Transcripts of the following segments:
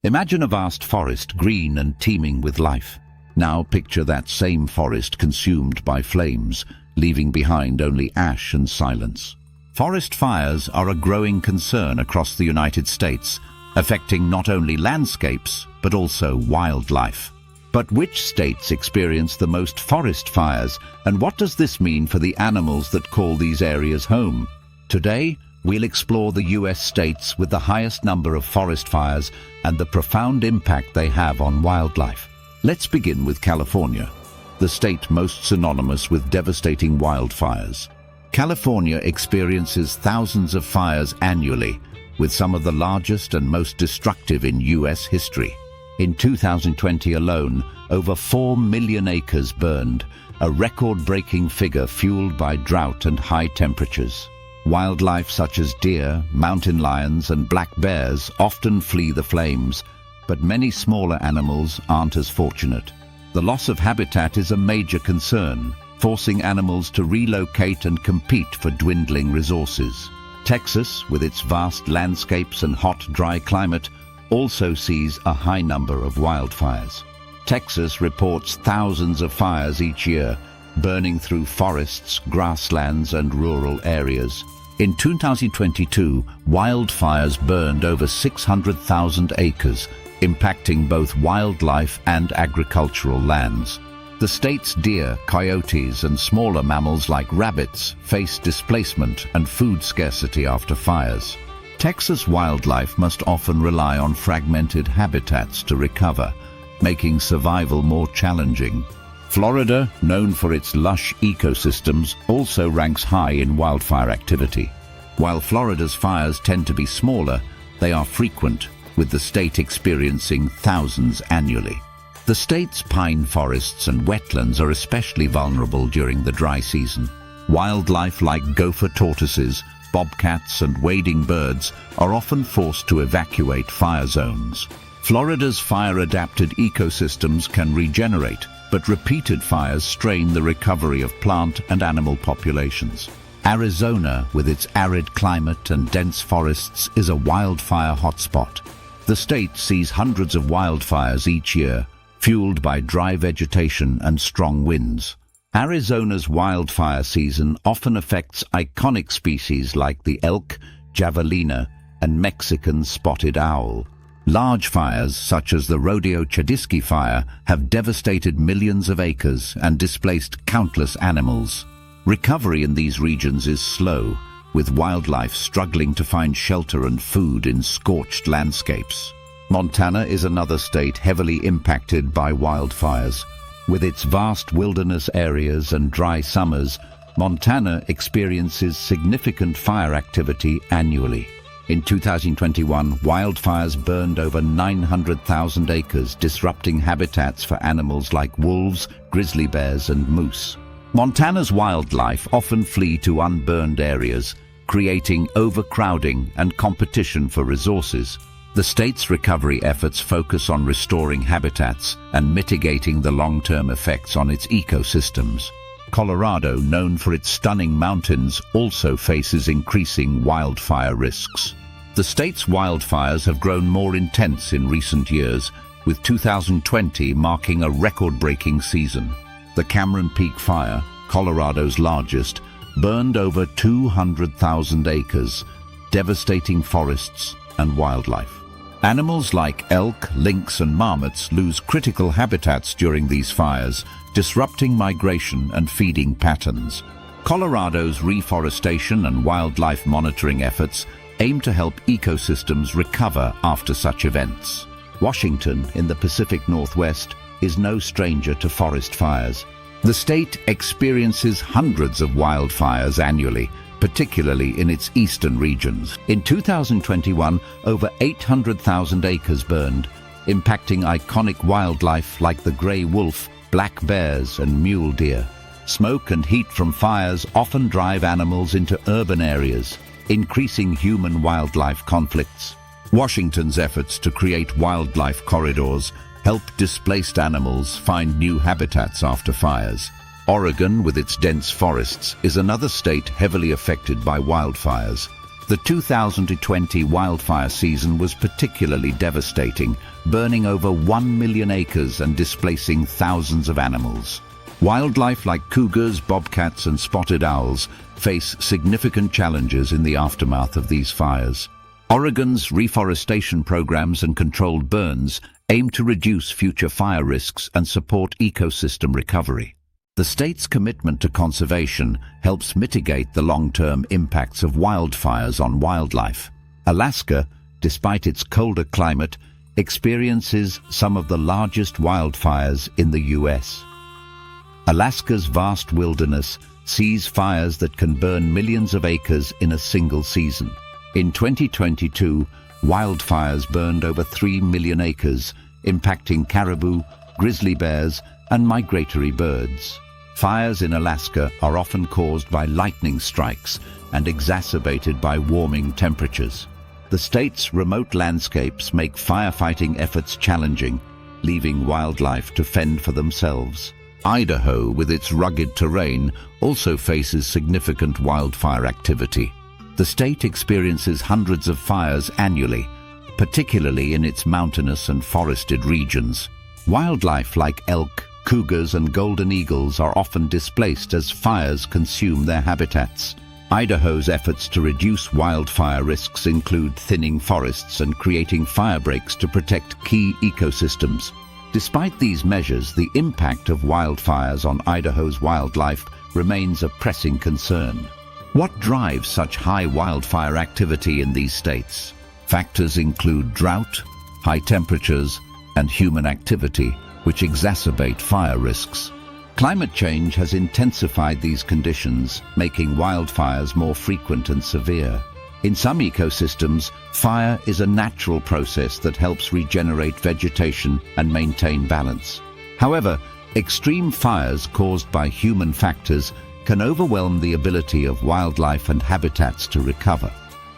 Imagine a vast forest, green and teeming with life. Now picture that same forest consumed by flames, leaving behind only ash and silence. Forest fires are a growing concern across the United States, affecting not only landscapes, but also wildlife. But which states experience the most forest fires, and what does this mean for the animals that call these areas home? Today, we'll explore the US states with the highest number of forest fires and the profound impact they have on wildlife. Let's begin with California, the state most synonymous with devastating wildfires. California experiences thousands of fires annually, with some of the largest and most destructive in US history. In 2020 alone, over 4 million acres burned, a record-breaking figure fueled by drought and high temperatures. Wildlife such as deer, mountain lions, and black bears often flee the flames, but many smaller animals aren't as fortunate. The loss of habitat is a major concern, forcing animals to relocate and compete for dwindling resources. Texas, with its vast landscapes and hot, dry climate, also sees a high number of wildfires. Texas reports thousands of fires each year, burning through forests, grasslands, and rural areas. In 2022, wildfires burned over 600,000 acres, impacting both wildlife and agricultural lands. The state's deer, coyotes, and smaller mammals like rabbits face displacement and food scarcity after fires. Texas wildlife must often rely on fragmented habitats to recover, making survival more challenging. Florida, known for its lush ecosystems, also ranks high in wildfire activity. While Florida's fires tend to be smaller, they are frequent, with the state experiencing thousands annually. The state's pine forests and wetlands are especially vulnerable during the dry season. Wildlife like gopher tortoises, bobcats, and wading birds are often forced to evacuate fire zones. Florida's fire-adapted ecosystems can regenerate, but repeated fires strain the recovery of plant and animal populations. Arizona, with its arid climate and dense forests, is a wildfire hotspot. The state sees hundreds of wildfires each year, fueled by dry vegetation and strong winds. Arizona's wildfire season often affects iconic species like the elk, javelina, and Mexican spotted owl. Large fires, such as the Rodeo Chadiski fire, have devastated millions of acres and displaced countless animals. Recovery in these regions is slow, with wildlife struggling to find shelter and food in scorched landscapes. Montana is another state heavily impacted by wildfires. With its vast wilderness areas and dry summers, Montana experiences significant fire activity annually. In 2021, wildfires burned over 900,000 acres, disrupting habitats for animals like wolves, grizzly bears, and moose. Montana's wildlife often flee to unburned areas, creating overcrowding and competition for resources. The state's recovery efforts focus on restoring habitats and mitigating the long-term effects on its ecosystems. Colorado, known for its stunning mountains, also faces increasing wildfire risks. The state's wildfires have grown more intense in recent years, with 2020 marking a record-breaking season. The Cameron Peak Fire, Colorado's largest, burned over 200,000 acres, devastating forests and wildlife. Animals like elk, lynx, and marmots lose critical habitats during these fires, disrupting migration and feeding patterns. Colorado's reforestation and wildlife monitoring efforts aim to help ecosystems recover after such events. Washington, in the Pacific Northwest, is no stranger to forest fires. The state experiences hundreds of wildfires annually, particularly in its eastern regions. In 2021, over 800,000 acres burned, impacting iconic wildlife like the gray wolf, black bears, and mule deer. Smoke and heat from fires often drive animals into urban areas, increasing human-wildlife conflicts. Washington's efforts to create wildlife corridors help displaced animals find new habitats after fires. Oregon, with its dense forests, is another state heavily affected by wildfires. The 2020 wildfire season was particularly devastating, burning over 1 million acres and displacing thousands of animals. Wildlife like cougars, bobcats and spotted owls face significant challenges in the aftermath of these fires. Oregon's reforestation programs and controlled burns aim to reduce future fire risks and support ecosystem recovery. The state's commitment to conservation helps mitigate the long-term impacts of wildfires on wildlife. Alaska, despite its colder climate, experiences some of the largest wildfires in the U.S. Alaska's vast wilderness sees fires that can burn millions of acres in a single season. In 2022, wildfires burned over 3 million acres, impacting caribou, grizzly bears, and migratory birds. Fires in Alaska are often caused by lightning strikes and exacerbated by warming temperatures. The state's remote landscapes make firefighting efforts challenging, leaving wildlife to fend for themselves. Idaho, with its rugged terrain, also faces significant wildfire activity. The state experiences hundreds of fires annually, particularly in its mountainous and forested regions. Wildlife like elk, cougars and golden eagles are often displaced as fires consume their habitats. Idaho's efforts to reduce wildfire risks include thinning forests and creating fire breaks to protect key ecosystems. Despite these measures, the impact of wildfires on Idaho's wildlife remains a pressing concern. What drives such high wildfire activity in these states? Factors include drought, high temperatures, and human activity, which exacerbate fire risks. Climate change has intensified these conditions, making wildfires more frequent and severe. In some ecosystems, fire is a natural process that helps regenerate vegetation and maintain balance. However, extreme fires caused by human factors can overwhelm the ability of wildlife and habitats to recover.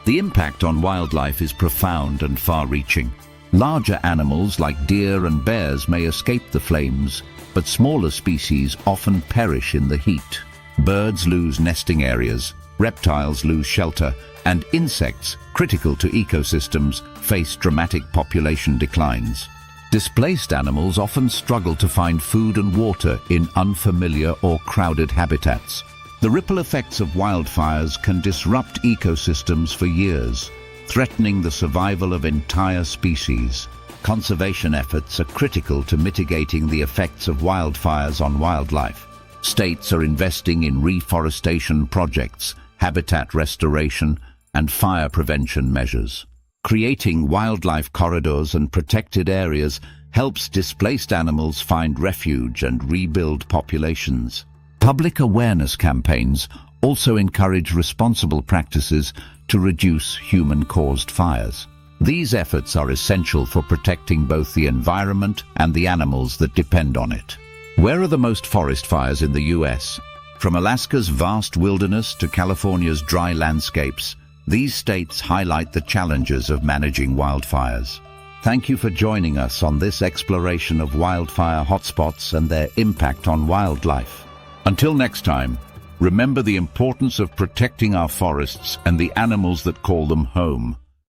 The impact on wildlife is profound and far-reaching. Larger animals like deer and bears may escape the flames, but smaller species often perish in the heat. Birds lose nesting areas, reptiles lose shelter, and insects, critical to ecosystems, face dramatic population declines. Displaced animals often struggle to find food and water in unfamiliar or crowded habitats. The ripple effects of wildfires can disrupt ecosystems for years, threatening the survival of entire species. Conservation efforts are critical to mitigating the effects of wildfires on wildlife. States are investing in reforestation projects, habitat restoration, and fire prevention measures. Creating wildlife corridors and protected areas helps displaced animals find refuge and rebuild populations. Public awareness campaigns also encourage responsible practices to reduce human-caused fires. These efforts are essential for protecting both the environment and the animals that depend on it. Where are the most forest fires in the U.S.? From Alaska's vast wilderness to California's dry landscapes, these states highlight the challenges of managing wildfires. Thank you for joining us on this exploration of wildfire hotspots and their impact on wildlife. Until next time, remember the importance of protecting our forests and the animals that call them home.